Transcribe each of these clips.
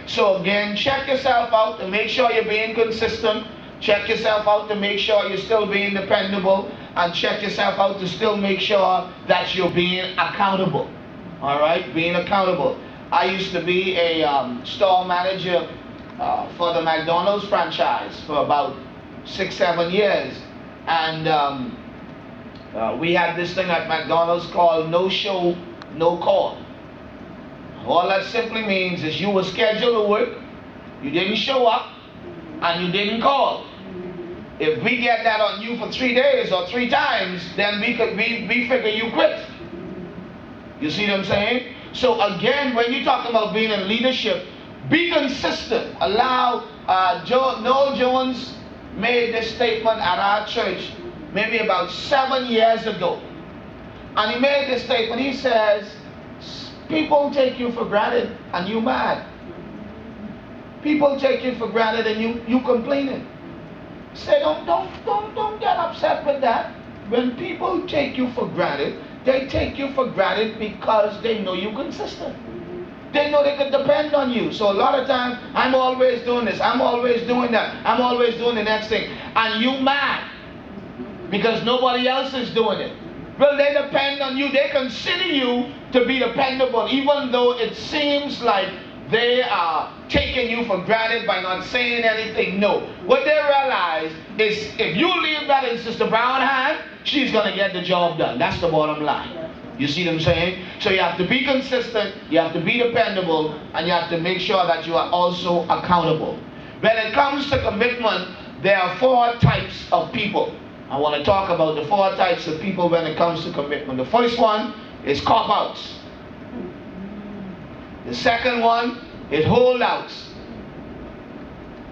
So again, check yourself out to make sure you're being consistent. Check yourself out to make sure you're still being dependable. And check yourself out to still make sure that you're being accountable. Alright, being accountable. I used to be a store manager for the McDonald's franchise for about 6-7 years. And we had this thing at McDonald's called no show, no call. All that simply means is you were scheduled to work, you didn't show up, and you didn't call. If we get that on you for 3 days or 3 times, then we figure you quit. You see what I'm saying? So again, when you're talking about being in leadership, be consistent. Allow, Noel Jones made this statement at our church maybe about 7 years ago. And he made this statement. He says, people take you for granted and you mad. People take you for granted and you complaining. Say, don't get upset with that. When people take you for granted, they take you for granted because they know you're consistent. They know they can depend on you. So a lot of times, I'm always doing this, I'm always doing that, I'm always doing the next thing. And you mad because nobody else is doing it. Well, they depend on you. They consider you to be dependable, even though it seems like they are taking you for granted by not saying anything. No. What they realize is if you leave that in Sister Brown's hand, she's going to get the job done. That's the bottom line. You see what I'm saying? So you have to be consistent, you have to be dependable, and you have to make sure that you are also accountable. When it comes to commitment, there are 4 types of people. I want to talk about the 4 types of people when it comes to commitment. The first one is cop-outs. The second one is holdouts.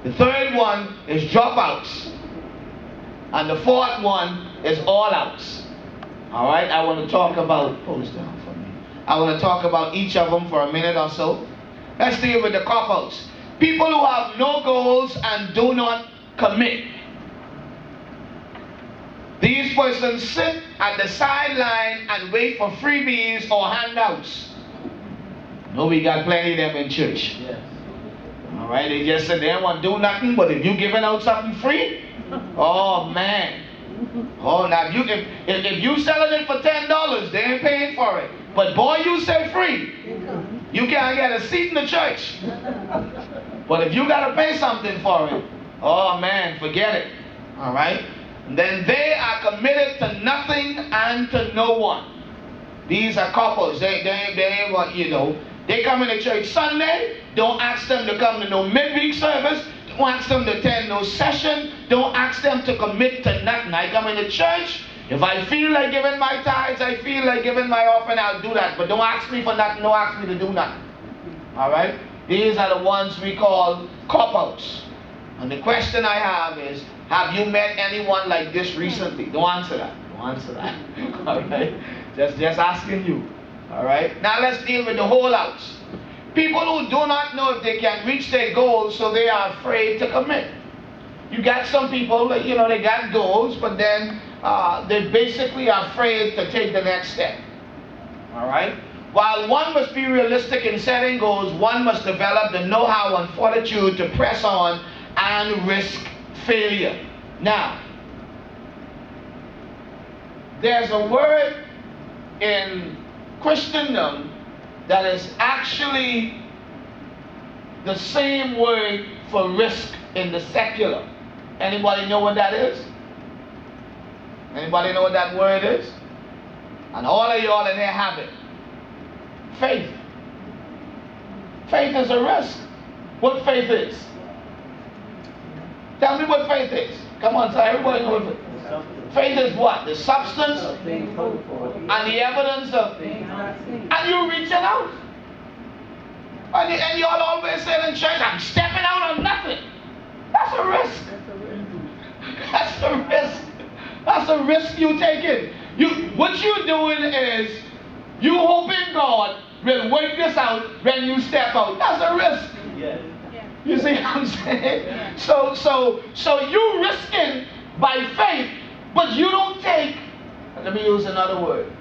The third one is dropouts. And the fourth one is all-outs. Alright, I want to talk about, hold this down for me. I want to talk about each of them for a minute or so. Let's deal with the cop-outs. People who have no goals and do not commit. These persons sit at the sideline and wait for freebies or handouts. No, we got plenty of them in church. Yes. Alright, they just sit there and won't do nothing, but if you giving out something free, oh man. Oh, now if you selling it for $10, they ain't paying for it. But boy, you say free, you can't get a seat in the church. But if you gotta pay something for it, oh man, forget it. Alright? Then they are committed to nothing and to no one. These are couples. They want, you know, they come into church Sunday, don't ask them to come to no midweek service, don't ask them to attend no session, don't ask them to commit to nothing. I come into church, if I feel like giving my tithes, I feel like giving my offering, I'll do that. But don't ask me for nothing, don't ask me to do nothing. Alright? These are the ones we call cop-outs. And the question I have is, have you met anyone like this recently? Don't answer that. Don't answer that. Alright? Just asking you. Alright? Now let's deal with the holdouts. People who do not know if they can reach their goals, so they are afraid to commit. You got some people that, you know, they got goals, but then they basically are afraid to take the next step. Alright? While one must be realistic in setting goals, one must develop the know-how and fortitude to press on and risk failure. Now, there's a word in Christendom that is actually the same word for risk in the secular. Anybody know what that is? Anybody know what that word is? And all of y'all in there have it. Faith. Faith is a risk. What faith is? Tell me what faith is. Come on, so everybody knows what faith is. Faith is what? The substance and the evidence of things. And you reaching out. And y'all always say in church, I'm stepping out on nothing. That's a risk. That's a risk. That's a risk you taking. What you're doing is you hoping God will work this out when you step out. That's a risk. Yes. You see what I'm saying? Yeah. So you risking by faith, but you don't take, let me use another word.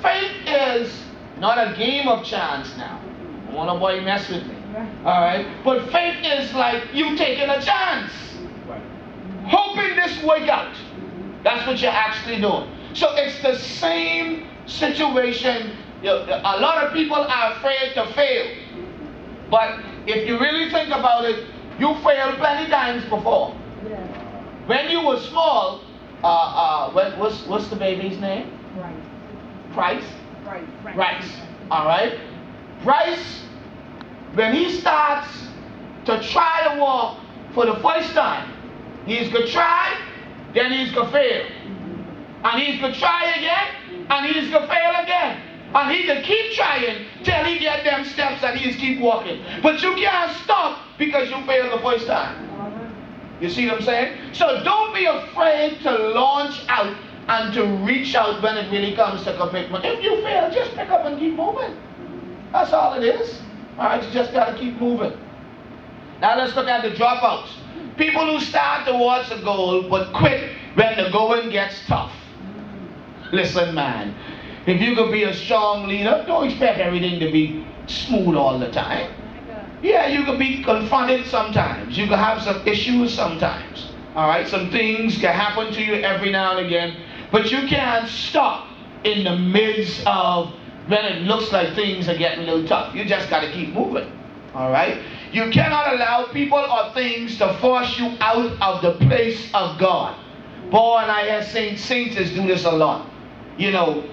Faith is not a game of chance now. I don't want nobody mess with me. All right? But faith is like you taking a chance, hoping this work out. That's what you're actually doing. So it's the same situation. A lot of people are afraid to fail. But if you really think about it, you failed plenty times before. When you were small, what's the baby's name? Bryce. Bryce. All right. Bryce, when he starts to try to walk for the first time, he's gonna try, then he's gonna fail, and he's gonna try again, and he's gonna fail again, and he can keep trying till he get them steps and he's keep walking. But you can't stop because you failed the first time. You see what I'm saying? So don't be afraid to launch out and to reach out when it really comes to commitment. If you fail, just pick up and keep moving. That's all it is. All right, you just got to keep moving. Now let's look at the dropouts. People who start towards a goal but quit when the going gets tough. Listen, man, if you could be a strong leader, don't expect everything to be smooth all the time. Yeah, you could be confronted sometimes. You could have some issues sometimes. All right, some things can happen to you every now and again, but you can't stop in the midst of when it looks like things are getting a little tough. You just got to keep moving. All right? You cannot allow people or things to force you out of the place of God. Boy, and I have seen saints do this a lot. You know,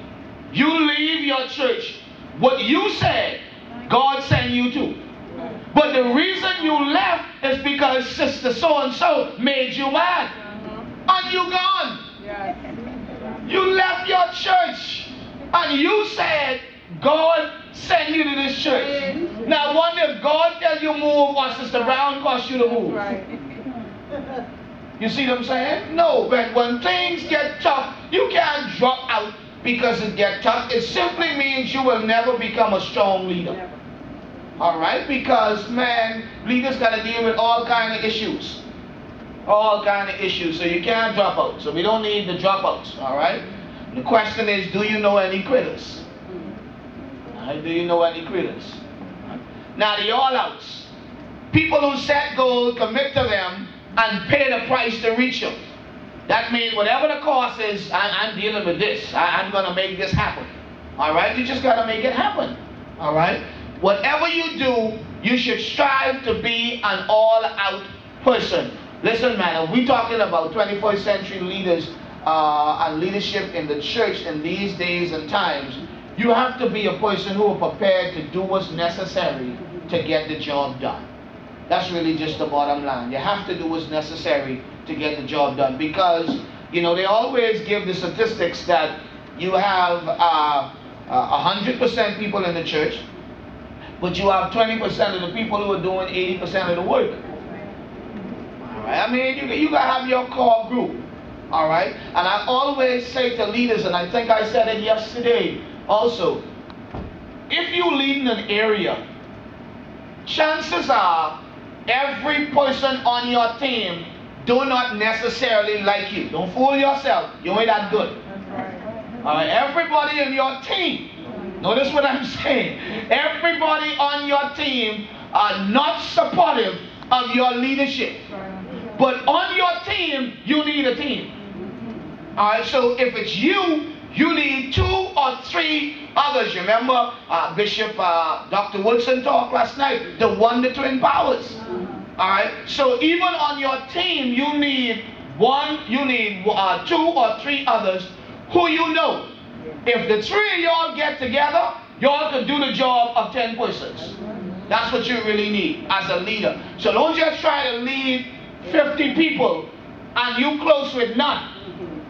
you leave your church. What you said, God sent you to. But the reason you left is because Sister so-and-so made you mad. And you gone. You left your church. And you said, God sent you to this church. Now, wonder if God tell you move or Sister Brown cost you to move. You see what I'm saying? No, when things get tough, you can't drop out because it gets tough. It simply means you will never become a strong leader. All right? Because, man, leaders got to deal with all kinds of issues. All kinds of issues. So you can't drop out. So we don't need the dropouts. All right? The question is, do you know any quitters? All right? Do you know any quitters? Now, the all-outs. People who set goals, commit to them, and pay the price to reach them. That means whatever the cost is, I'm dealing with this. I'm going to make this happen. All right? You just got to make it happen. All right? Whatever you do, you should strive to be an all-out person. Listen, man, we're talking about 21st century leaders and leadership in the church in these days and times. You have to be a person who is prepared to do what's necessary to get the job done. That's really just the bottom line. You have to do what's necessary to get the job done, because, you know, they always give the statistics that you have 100% people in the church, but you have 20% of the people who are doing 80% of the work. All right? I mean, you got to have your core group. All right? And I always say to leaders, and I think I said it yesterday also, if you lead in an area, chances are every person on your team do not necessarily like you. Don't fool yourself. You ain't that good. All right? Everybody in your team, notice what I'm saying. Everybody on your team are not supportive of your leadership. But on your team, you need a team. All right, so if it's you, you need 2 or 3 others. You remember Bishop Dr. Woodson talked last night, the wonder twin powers. All right, so even on your team, you need 2 or 3 others who you know. If the 3 of y'all get together, y'all can do the job of 10 persons. That's what you really need as a leader. So don't just try to lead 50 people and you close with none.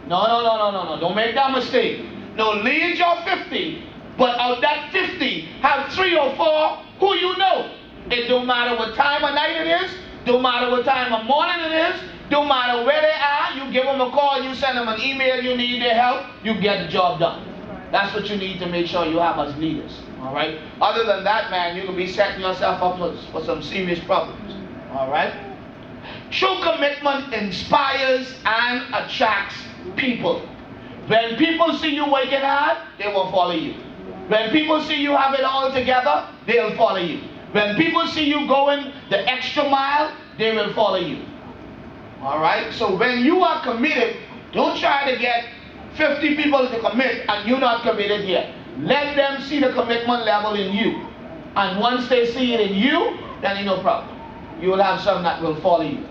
No. Don't make that mistake. No, lead your 50, but of that 50, have 3 or 4 who you know. It don't matter what time of night it is, don't matter what time of morning it is, don't matter where they are, you give them a call, you send them an email, you need their help, you get the job done. That's what you need to make sure you have as leaders. All right? Other than that, man, you can be setting yourself up for some serious problems. All right? True commitment inspires and attracts people. When people see you working hard, they will follow you. When people see you have it all together, they'll follow you. When people see you going the extra mile, they will follow you. Alright? So when you are committed, don't try to get 50 people to commit and you're not committed yet. Let them see the commitment level in you. And once they see it in you, then ain't no problem. You will have some that will follow you.